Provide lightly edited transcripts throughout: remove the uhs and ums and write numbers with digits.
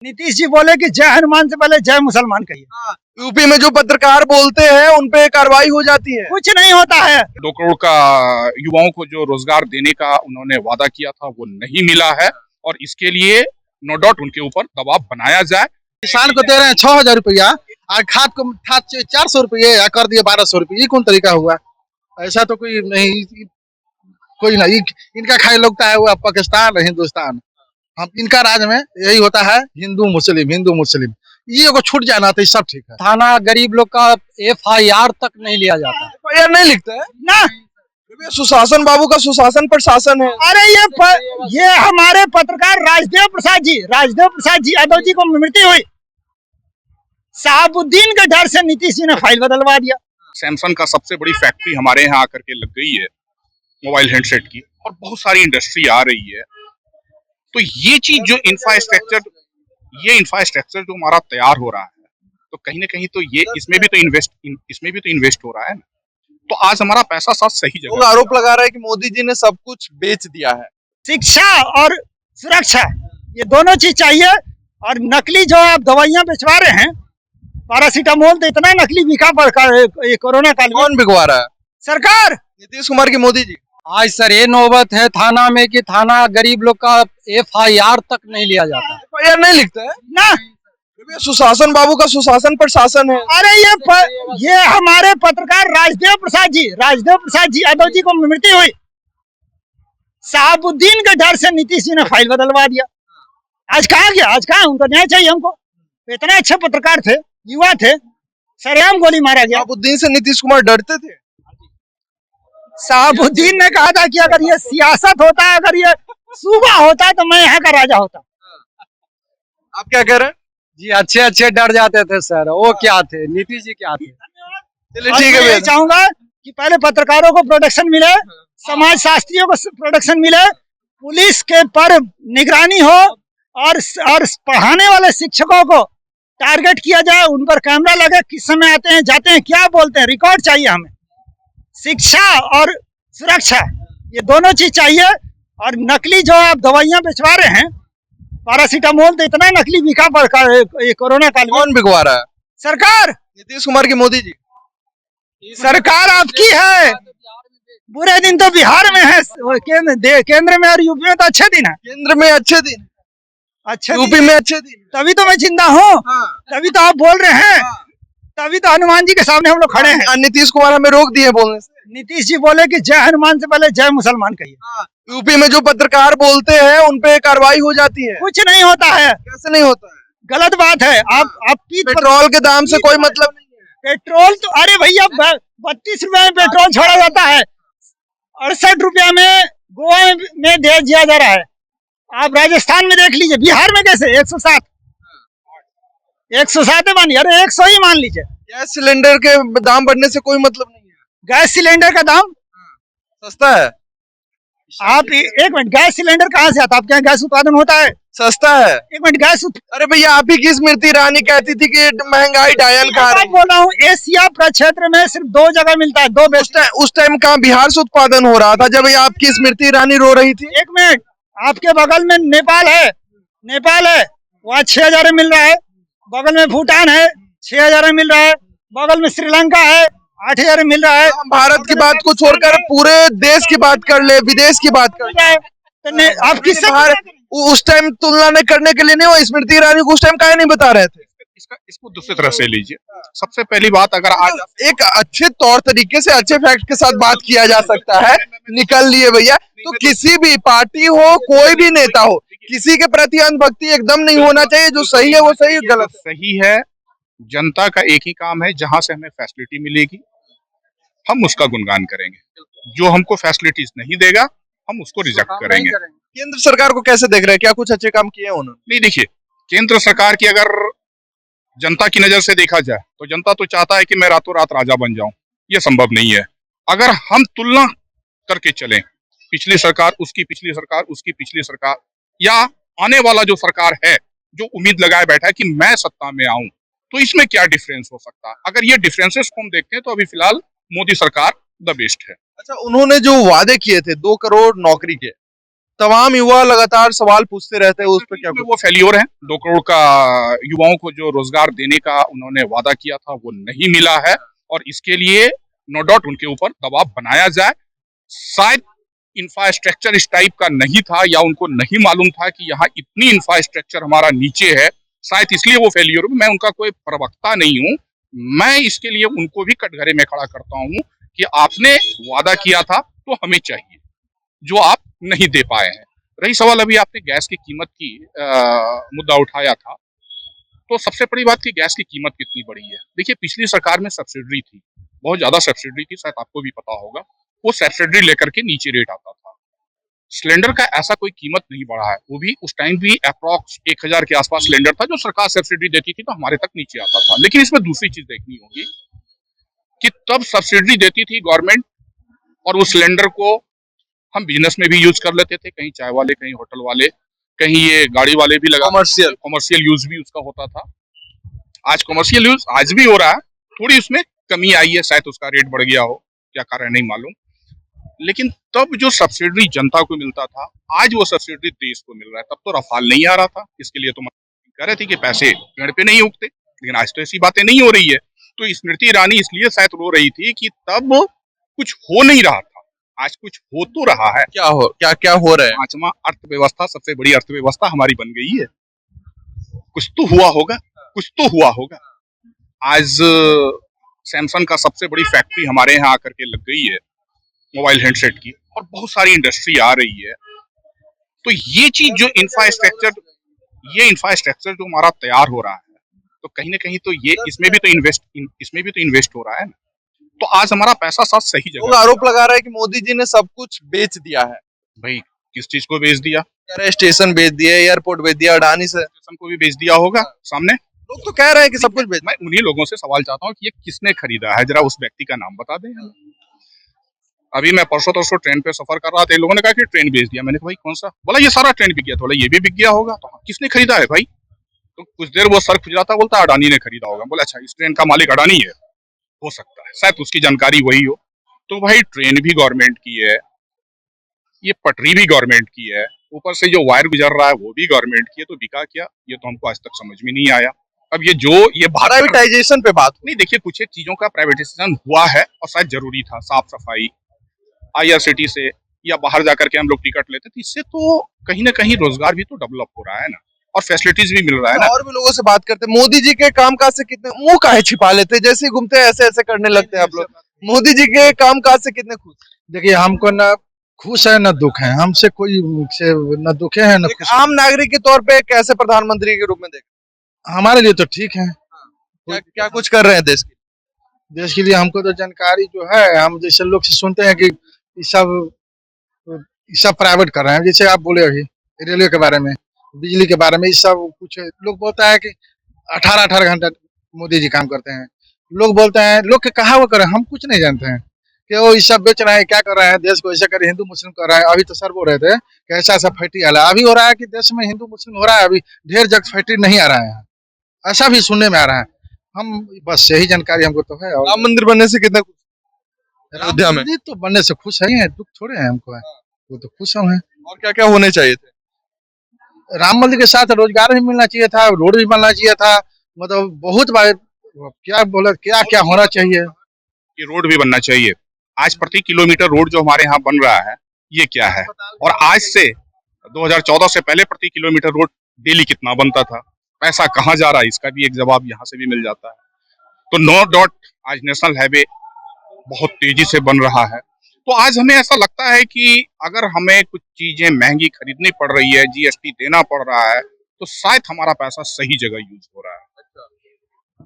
नीतीश जी बोले कि जय हनुमान से पहले जय मुसलमान कहिए। यूपी में जो पत्रकार बोलते हैं उन पे कार्रवाई हो जाती है। कुछ नहीं होता है। 2 करोड़ का युवाओं को जो रोजगार देने का उन्होंने वादा किया था वो नहीं मिला है और इसके लिए नो डाउट उनके ऊपर दबाव बनाया जाए। किसान को दे रहे हैं 6,000 रुपया और खाद 400 रुपये या कर दिए 1200 रुपये। ये कौन तरीका हुआ? ऐसा तो कोई नहीं। इनका खाई लगता है वो पाकिस्तान हिंदुस्तान। हम इनका राज में यही होता है हिंदू मुस्लिम। ये को छूट जाना तो सब ठीक है। थाना गरीब लोग का FIR तक नहीं लिया जाता। FIR नहीं लिखते है ना। सुशासन बाबू का सुशासन प्रशासन है। अरे ये हमारे पत्रकार राजदेव प्रसाद जी यादव जी को मृत्यु हुई, साहबुद्दीन के डर से नीतीश जी ने फाइल बदलवा दिया। सैमसंग का सबसे बड़ी फैक्ट्री हमारे यहाँ आकर के लग गई है मोबाइल हैंडसेट की, और बहुत सारी इंडस्ट्री आ रही है। तो ये चीज जो इंफ्रास्ट्रक्चर जो हमारा तैयार हो रहा है, तो कहीं ना कहीं तो ये इसमें भी तो इन्वेस्ट हो रहा है ना। तो आज हमारा पैसा साथ सही जगह। आरोप लगा रहा है कि मोदी जी ने सब कुछ बेच दिया है। शिक्षा और सुरक्षा ये दोनों चीज चाहिए। और नकली जो आप दवाइयां बेचवा रहे हैं, पैरासीटामोल तो इतना नकली बिका कोरोना काल में। कौन बिकवा रहा है? सरकार, नीतीश कुमार की मोदी जी। आज सर ये नौबत है थाना में कि थाना गरीब लोग का FIR तक नहीं लिया जाता। FIR नहीं लिखते है ना। सुशासन बाबू का सुशासन प्रशासन है। अरे ये हमारे पत्रकार राजदेव प्रसाद जी यादव जी को मृत्यु हुई, साहबुद्दीन के डर से नीतीश जी ने फाइल बदलवा दिया। आज कहाँ गया? आज कहाँ? उनको न्याय चाहिए हमको। इतने अच्छे पत्रकार थे, युवा थे, सरेआम गोली मारा गया। साहबुद्दीन से नीतीश कुमार डरते थे। साहबुद्दीन ने कहा था कि अगर ये सियासत होता, अगर ये सूबा होता तो मैं यहाँ का राजा होता। आप क्या कह रहे हैं? जी अच्छे डर जाते थे सर। वो क्या थे? नीतीश जी क्या थे? चलिए ठीक है। मैं चाहूंगा कि पहले पत्रकारों को प्रोटेक्शन मिले, समाज शास्त्रियों को प्रोटेक्शन मिले, पुलिस के पर निगरानी हो और पढ़ाने वाले शिक्षकों को टारगेट किया जाए, उन पर कैमरा लगे, किस समय आते हैं जाते हैं, क्या बोलते हैं, रिकॉर्ड चाहिए हमें। शिक्षा और सुरक्षा ये दोनों चीज चाहिए। और नकली जो आप दवाइयां बेचवा रहे हैं, पैरासीटामोल तो इतना नकली बिका कोरोना काल में। कौन बिकवा रहा है? सरकार, नीतीश कुमार की मोदी जी। सरकार आपकी है। बुरे दिन तो बिहार में है, केंद्र में और यूपी में तो अच्छे दिन है। केंद्र में अच्छे दिन, अच्छे यूपी में अच्छे दिन। तभी तो मैं जिंदा हूँ। तभी तो आप बोल रहे हैं। तभी तो हनुमान जी के सामने हम लोग खड़े हैं। नीतीश कुमार हमें रोक दिए बोलने से। नीतीश जी बोले कि जय हनुमान से पहले जय मुसलमान कहिए। यूपी में जो पत्रकार बोलते हैं उन पे कार्रवाई हो जाती है। कुछ नहीं होता है। कैसे नहीं होता है? गलत बात है। आप पेट्रोल के दाम से कोई मतलब नहीं है। पेट्रोल तो अरे भैया 32 रुपए में पेट्रोल छोड़ा जाता है, 68 रुपया में गोवा में दे दिया जा रहा है। आप राजस्थान में देख लीजिए, बिहार में कैसे 107 मान, अरे 100 ही मान लीजिए। गैस सिलेंडर के दाम बढ़ने से कोई मतलब नहीं है। गैस सिलेंडर का दाम सस्ता है। आप एक मिनट, गैस सिलेंडर कहाँ से आता है? आपके यहाँ गैस उत्पादन होता है? सस्ता है। एक मिनट, अरे भैया आप ही की स्मृति ईरानी कहती थी कि महंगाई डायन खा रही है। बोल रहा हूँ, एशिया क्षेत्र में सिर्फ 2 जगह मिलता है, 2 उस टाइम कहाँ बिहार से उत्पादन हो रहा था जब आपकी स्मृति ईरानी रो रही थी? एक मिनट, आपके बगल में नेपाल है वहाँ 6,000 में मिल रहा है। बगल में भूटान है 6,000 में मिल रहा है। बगल में श्रीलंका है 8,000 में मिल रहा है। भारत की बात को छोड़कर पूरे देश की बात कर ले, विदेश की बात कर ले। तो आप किससे उस टाइम तुलना नहीं करने के लिए नहीं, वो स्मृति ईरानी को उस टाइम काहे नहीं बता रहे थे? इसको दूसरी तरह से लीजिए। सबसे पहली बात, अगर आज एक अच्छे तौर तरीके से अच्छे फैक्ट के साथ बात किया जा सकता है। निकल लिए भैया। तो किसी भी पार्टी हो, कोई भी नेता हो, किसी के प्रति अंधभक्ति एकदम नहीं होना चाहिए। जो सही है वो सही, गलत सही है। जनता का एक ही काम है, जहां से हमें फैसिलिटी मिलेगी हम उसका गुणगान करेंगे। जो हमको फैसिलिटीज नहीं देगा हम उसको रिजेक्ट करेंगे। केंद्र सरकार को कैसे देख रहे हैं? क्या कुछ अच्छे काम किए उन्होंने? नहीं, देखिए, केंद्र सरकार की अगर जनता की नजर से देखा जाए तो जनता तो चाहता है कि मैं रातों रात राजा बन जाऊं। ये संभव नहीं है। अगर हम तुलना करके चलें, पिछली सरकार, उसकी पिछली सरकार, उसकी पिछली सरकार, या आने वाला जो सरकार है जो उम्मीद लगाए बैठा है कि मैं सत्ता में आऊं, तो इसमें क्या डिफरेंस हो सकता है? अगर ये डिफरेंसेस को हम देखते हैं तो अभी फिलहाल मोदी सरकार द बेस्ट है। अच्छा, उन्होंने जो वादे किए थे 2 करोड़ नौकरी के, तमाम युवा लगातार सवाल पूछते रहते हैं, उस पर क्या इसमें वो फेल्योर है। 2 करोड़ का युवाओं को जो रोजगार देने का उन्होंने वादा किया था वो नहीं मिला है, और इसके लिए नो डाउट उनके ऊपर दबाव बनाया जाए। शायद इंफ्रास्ट्रक्चर इस टाइप का नहीं था, या उनको नहीं मालूम था कि यहाँ इतनी इंफ्रास्ट्रक्चर हमारा नीचे है, शायद इसलिए वो फेल्योर। मैं उनका कोई प्रवक्ता नहीं हूँ, मैं इसके लिए उनको भी कटघरे में खड़ा करता हूँ कि आपने वादा किया था तो हमें चाहिए, जो आप नहीं दे पाए हैं। रही सवाल अभी आपने गैस की कीमत की मुद्दा उठाया था, तो सबसे बड़ी बात कि गैस की कीमत कितनी बढ़ी है। देखिए, पिछली सरकार में सब्सिडी थी, बहुत ज्यादा सब्सिडी थी, शायद आपको भी पता होगा। वो सब्सिडी लेकर के नीचे रेट आता था। सिलेंडर का ऐसा कोई कीमत नहीं बढ़ा है, वो भी उस टाइम भी अप्रॉक्स 1000 के आसपास सिलेंडर था जो सरकार सब्सिडी देती थी, तो हमारे तक नीचे आता था। लेकिन इसमें दूसरी चीज देखनी होगी कि तब सब्सिडी देती थी गवर्नमेंट, और उस सिलेंडर को हम बिजनेस में भी यूज कर लेते थे, कहीं चाय वाले, कहीं होटल वाले, कहीं ये गाड़ी वाले भी लगा, कॉमर्शियल यूज भी उसका होता था। आज कॉमर्शियल यूज आज भी हो रहा है, थोड़ी उसमें कमी आई है, शायद उसका रेट बढ़ गया हो, क्या कारण नहीं मालूम। लेकिन तब जो सब्सिडी जनता को मिलता था, आज वो सब्सिडी देश को मिल रहा है। तब तो रफाल नहीं आ रहा था, इसके लिए तो कह रहे थे कि पैसे पेड़ पे नहीं उगते, लेकिन आज तो ऐसी बातें नहीं हो रही है। तो स्मृति ईरानी इसलिए शायद रो रही थी कि तब कुछ हो नहीं रहा था, आज कुछ हो तो रहा है। क्या हो रहा है? 5वां अर्थव्यवस्था, सबसे बड़ी अर्थव्यवस्था हमारी बन गई है। कुछ तो हुआ होगा, कुछ तो हुआ होगा। आज सैमसंग का सबसे बड़ी फैक्ट्री हमारे यहाँ आकर के लग गई है, मोबाइल हैंडसेट की, और बहुत सारी इंडस्ट्री आ रही है। तो ये चीज जो इंफ्रास्ट्रक्चर जो हमारा तैयार हो रहा है, तो कहीं ना कहीं तो ये इसमें भी तो इन्वेस्ट हो रहा है ना। तो आज हमारा पैसा साथ सही लोग जगह। आरोप लगा रहा है कि मोदी जी ने सब कुछ बेच दिया है। भाई, किस चीज को बेच दिया? कह रहे हैं स्टेशन बेच दिए, एयरपोर्ट बेच दिया, अडानी से। स्टेशन को भी बेच दिया होगा सामने। लोग तो कह रहे हैं कि सब कुछ बेच। मैं उन्हीं लोगों से सवाल चाहता हूँ कि ये किसने खरीदा है, जरा उस व्यक्ति का नाम बता दें हमें। अभी मैं परसों ट्रेन पे सफर कर रहा था, लोगों ने कहा कि ट्रेन बेच दिया। मैंने कहा भाई कौन सा? बोला ये सारा ट्रेन बिक गया। बोला ये भी बिक गया होगा, तो किसने खरीदा है भाई? तो कुछ देर वो सर खुजलाता, बोलता अडानी ने खरीदा होगा। बोला अच्छा, इस ट्रेन का मालिक अडानी है, हो सकता है, शायद उसकी जानकारी वही हो। तो भाई ट्रेन भी गवर्नमेंट की है, ये पटरी भी गवर्नमेंट की है, ऊपर से जो वायर गुजर रहा है वो भी गवर्नमेंट की है, तो बिका क्या? ये तो हमको आज तक समझ में नहीं आया। अब ये प्राइवेटाइजेशन पे बात नहीं, देखिए कुछ एक चीजों का प्राइवेटाइजेशन हुआ है और शायद जरूरी था। साफ सफाई, IRCT से या बाहर जाकर के हम लोग टिकट लेते थे, इससे तो कहीं ना कहीं रोजगार भी तो डेवलप हो रहा है ना, और फैसिलिटीज भी मिल रहा है ना। और भी लोगों से बात करते, मोदी जी के कामकाज से कितने मुंह काहे छिपा लेते, जैसे ही घूमते ऐसे ऐसे करने लगते हैं आप लोग। मोदी जी के कामकाज से कितने खुश? देखिए, हमको न खुश है न दुख है, हमसे कोई से न दुखे है न एक खुश। आम नागरिक के तौर पे कैसे प्रधानमंत्री के रूप में देख? हमारे लिए तो ठीक है। क्या कुछ कर रहे हैं देश के लिए हमको तो जानकारी जो है, हम जैसे लोग से सुनते हैं कि ये सब प्राइवेट कर रहे हैं। जैसे आप बोले अभी रेलवे के बारे में, बिजली के बारे में, ये सब कुछ लोग बोलता है कि 18 घंटा मोदी जी काम करते हैं। लोग बोलते हैं, लोग के कहा वो करें, हम कुछ नहीं जानते हैं कि वो ये सब बेच रहे हैं, क्या कर रहे हैं, देश को ऐसा करे, हिंदू मुस्लिम कर रहे हैं। अभी तो सर बोल रहे थे कि ऐसा ऐसा फैक्ट्री आ रहा है, अभी हो रहा है कि देश में हिंदू मुस्लिम हो रहा है, अभी ढेर जगह फैक्ट्री नहीं आ रहा है, ऐसा भी सुनने में आ रहा है। हम बस यही जानकारी हमको तो है। और राम मंदिर बनने से कितना खुश? अयोध्या में तो बनने से खुश है, दुख थोड़े है हमको है, वो तो खुश हम हैं। और क्या क्या होने चाहिए थे? राम मंदिर के साथ रोजगार भी मिलना चाहिए था, रोड भी बनना चाहिए था, मतलब बहुत बार क्या बोला, क्या क्या होना चाहिए। ये रोड भी बनना चाहिए। आज प्रति किलोमीटर रोड जो हमारे यहाँ बन रहा है, ये क्या है? और आज से 2014 से पहले प्रति किलोमीटर रोड डेली कितना बनता था? पैसा कहाँ जा रहा है, इसका भी एक जवाब यहाँ से भी मिल जाता है। तो नो डाउट आज नेशनल हाईवे बहुत तेजी से बन रहा है। तो आज हमें ऐसा लगता है कि अगर हमें कुछ चीजें महंगी खरीदनी पड़ रही है, GST देना पड़ रहा है, तो शायद हमारा पैसा सही जगह यूज हो रहा है।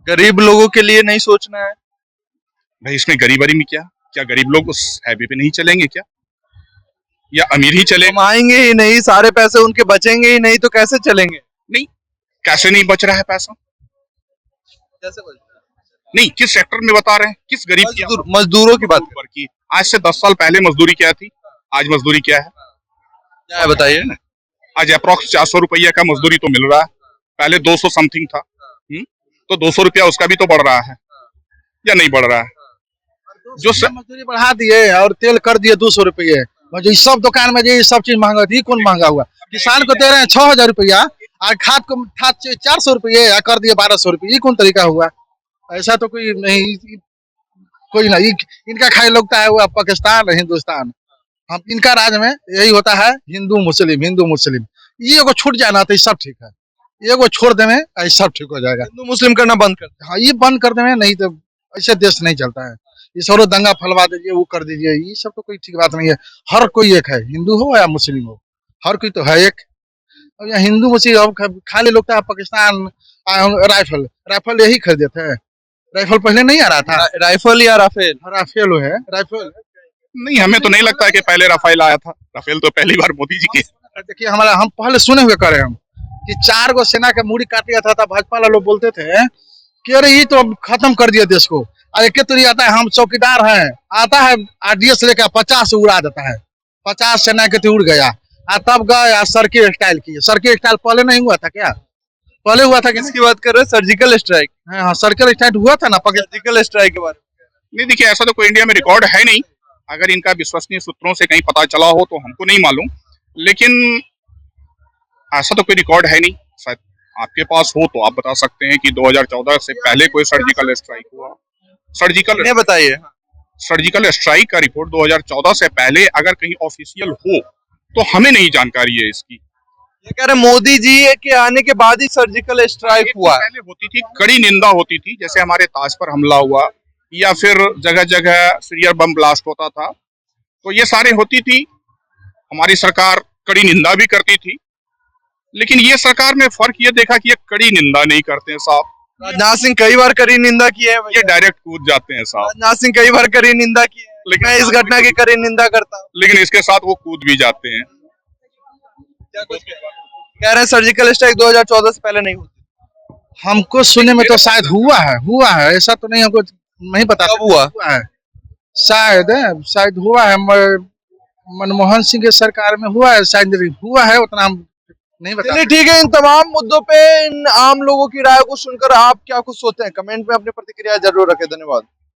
गरीब लोगों के लिए नहीं सोचना है? भाई इसमें गरीबरी में क्या गरीब लोग उस हाईवे पे नहीं चलेंगे क्या? या अमीर ही चलेंगे? कमाएंगे ही नहीं, सारे पैसे उनके बचेंगे ही नहीं, तो कैसे चलेंगे? नहीं, कैसे नहीं बच रहा है पैसा? कैसे बच रहा है? नहीं, किस सेक्टर में बता रहे हैं, किस गरीब की? मजदूरों की बात की। आज से 10 साल पहले मजदूरी क्या थी, आज मजदूरी क्या है? क्या है बताइए ना। आज अप्रोक्स 400 रुपया का मजदूरी तो मिल रहा है, पहले 200 समथिंग था। तो 200 रुपया उसका भी तो बढ़ रहा है या नहीं बढ़ रहा है? जो मजदूरी बढ़ा दिए और तेल कर दिए 200 रुपये, जो ये सब दुकान में जो ये सब चीज महंगा थी, कौन महंगा हुआ? किसान को दे रहे हैं 6,000 रुपया और खाद 400 रुपये या कर दिए 1200 रुपये, ये कौन तरीका हुआ? ऐसा तो कोई नहीं, कोई नहीं। इनका खाई लगता है वो पाकिस्तान हिंदुस्तान। हम इनका राज में यही होता है हिंदू मुस्लिम। ये को छूट जाना तो सब ठीक है, ये को छोड़ देवे सब ठीक हो जाएगा। हिंदू मुस्लिम करना बंद कर हाँ, ये बंद कर देवे, नहीं तो ऐसे देश नहीं चलता है। ये सरो दंगा फैलवा दीजिए, वो कर दीजिए, ये सब तो कोई ठीक बात नहीं है। हर कोई एक है, हिंदू हो या मुस्लिम हो, हर कोई तो है एक। अब यहाँ हिंदू मुस्लिम अब खाली लोग पाकिस्तान राइफल यही खरीदे थे। राइफल पहले नहीं आ रहा था, राइफल या राफेल? राफेल है, राइफल। नहीं, हमें तो नहीं लगता है कि पहले राफेल आया था। राफेल तो पहली बार मोदी जी के। देखिए हम पहले सुने हुए करे हम कि 4 गो सेना का मूड़ी काट लिया था, भाजपा वाले लोग बोलते थे कि अरे ये तो अब खत्म कर दिया देश को। और एक तो आता है हम चौकीदार हैं, आता है आरडीएस लेकर 50 उड़ा देता है, 50 सेना के उड़ गया। तब गए सर्किल स्टाइल की। सर्किल स्टाइल पहले नहीं हुआ था क्या? पहले हुआ था कि किसकी बात कर रहे हैं? Surgical strike? हाँ, सर्किल स्टाइल हुआ था ना सर्जिकल स्ट्राइक के बारे में नहीं, देखिए ऐसा तो कोई इंडिया में रिकॉर्ड है नहीं। अगर इनका विश्वसनीय सूत्रों से कहीं पता चला हो तो हमको नहीं मालूम, लेकिन ऐसा तो कोई रिकॉर्ड है नहीं। शायद आपके पास हो तो आप बता सकते हैं कि 2014 से पहले कोई सर्जिकल स्ट्राइक हुआ। बताइए। सर्जिकल स्ट्राइक का रिपोर्ट 2014 से पहले अगर कहीं ऑफिशियल हो तो हमें नहीं जानकारी है इसकी। ये कह रहे मोदी जी के आने के बाद ही सर्जिकल स्ट्राइक हुआ। पहले होती थी, कड़ी निंदा होती थी, जैसे हमारे ताज पर हमला हुआ या फिर जगह जगह सीरियर बम ब्लास्ट होता था, तो ये सारे होती थी। हमारी सरकार कड़ी निंदा भी करती थी, लेकिन ये सरकार में फर्क ये देखा कि ये कड़ी निंदा नहीं करते हैं साहब। राजनाथ सिंह कई बार कड़ी निंदा की है, ये डायरेक्ट कूद जाते हैं साहब। राजनाथ सिंह कई बार कड़ी निंदा की है, लेकिन मैं इस घटना की कड़ी निंदा करता हूँ, लेकिन इसके साथ वो कूद भी जाते हैं। कह रहे हैं सर्जिकल स्ट्राइक 2014 से पहले नहीं होती। हमको सुनने में तो शायद हुआ है, ऐसा तो नहीं, हमको नहीं पता। कब हुआ है? शायद हुआ है, मनमोहन सिंह के सरकार में हुआ है, शायद हुआ है, उतना हम नहीं बता। चलिए ठीक है, इन तमाम मुद्दों पे इन आम लोगों की राय को सुनकर आप क्या कुछ सोचते हैं, कमेंट में अपनी प्रतिक्रिया जरूर रखें। धन्यवाद।